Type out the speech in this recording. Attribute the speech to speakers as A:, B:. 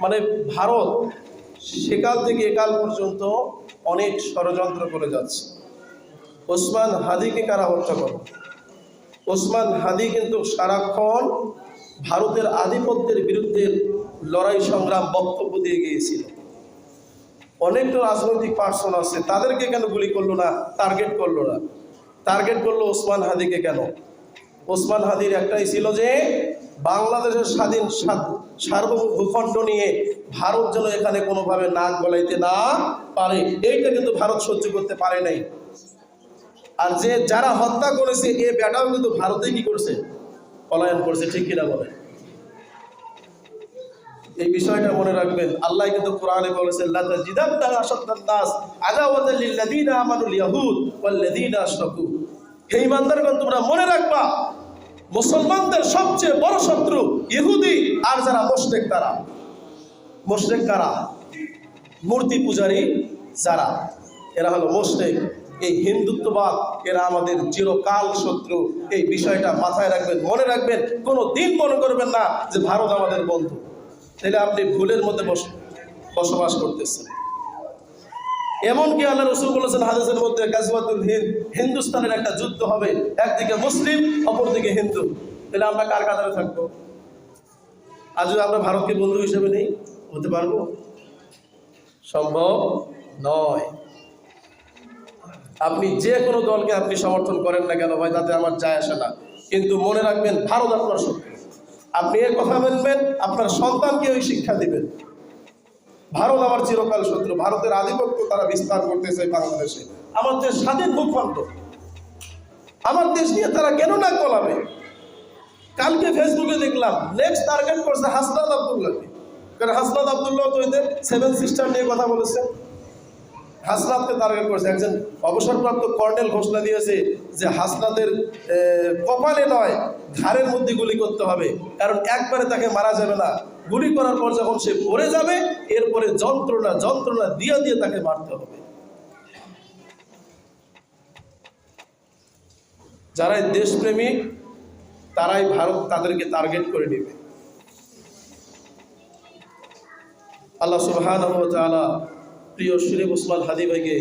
A: মানে ভারত সেকাল থেকে একাল পর্যন্ত অনেক ষড়যন্ত্র করে যাচ্ছে। ওসমান হাদিকে কারা হত্যা করে? ওসমান হাদি কিন্তু সারাক্ষণ ভারতের আধিপত্যের বিরুদ্ধে লড়াই সংগ্রাম বক্তব্য দিয়ে গিয়েছিল। অনেক রাজনৈতিক পার্সন আছে, তাদেরকে কেন গুলি করলো না, টার্গেট করলো না? টার্গেট করলো ওসমান হাদিকে কেন? ওসমান হাদির একটাই ছিল যে বাংলাদেশের স্বাধীন সার্বভৌম ভূখণ্ড নিয়ে ভারত যেন এখানে কোনোভাবে নাক গলাইতে না পারে, এইটা কিন্তু ভারত সহ্য করতে পারে নাই। আর যে যারা হত্যা করেছে এ বেটাও কিন্তু ভারতে কি করছে, পলায়ন করছে, ঠিক কিনা বলে? এই বিষয়টা মনে রাখবেন। আল্লাহ কিন্তু কোরআনে বলেছেন লা তাজিদান্না আশাদ্দান নাস আদাওয়াতাল লিল্লাযিনা আমানুল ইয়াহুদ ওয়াল্লাযিনা আশরাকু। হে ঈমানদারগণ, তোমরা মনে রাখবা মুসলমানদের সবচেয়ে বড় শত্রু ইহুদি আর যারা মুশরিক। তারা মুশরিক কারা? মূর্তি পূজারী যারা, এরা হলো মুশরিক। এই হিন্দুত্ববাদ এরা আমাদের চিরকাল শত্রু। এই বিষয়টা মাথায় রাখবেন, মনে রাখবেন। কোনো দিন মনে করবেন না যে ভারত আমাদের বন্ধু, তাহলে আপনি ভুলের মধ্যে বসবাস করতেছেন। এমনকি আল্লাহ রাসূল বলেছেন হাদিসের মধ্যে, গাজওয়াতুল হিন্দ, হিন্দুস্তানের একটা যুদ্ধ হবে, একদিকে মুসলিম অপরদিকে হিন্দু। তাহলে আমরা কার কাতারে থাকবো? আজ যদি আমরা ভারতকে বন্ধু হিসেবে নেই, হতে পারবো? সম্ভব নয়। আপনি যে কোনো দলকে আপনি সমর্থন করেন না কেন ভাই, তাতে আমার যায় আসে না, কিন্তু মনে রাখবেন ভারত আপনার শত্রু। আপনি এর কথা মানবেন, আপনার সন্তানকে ওই শিক্ষা দিবেন। ভারত আমার চিরকাল শত্রু। ভারতের আধিপত্য তারা বিস্তার করতেছে বাংলাদেশে। আমার দেশ স্বাধীন ভূখণ্ড, আমার দেশ নিয়ে তারা কেন না গলাবে? কালকে ফেসবুকে দেখলাম নেক্সট টার্গেট করছে হাসনাত আব্দুল্লাহকে। কারণ হাসনাত আব্দুল্লাহ তো এদের 7 সিস্টার নিয়ে কথা বলেছে। হাসনাতকে টার্গেট করছে। একজন অবসরপ্রাপ্ত কর্নেল ঘোষণা দিয়েছে যে হাসনাতের কপালে নয় ঘাড়ের মধ্যে গুলি করতে হবে, কারণ একবারে তাকে মারা যাবে না। গুলি করার পর যখন সে পড়ে যাবে, এরপরে যন্ত্রণা যন্ত্রণা দিয়ে দিয়ে তাকে মারতে হবে। যারাই দেশপ্রেমিক তারাই ভারত তাদেরকে টার্গেট করে নেবে। আল্লাহ সুবহানাহু ওয়া তাআলা প্রিয় শরীফ ওসমান হাদি ভাইকে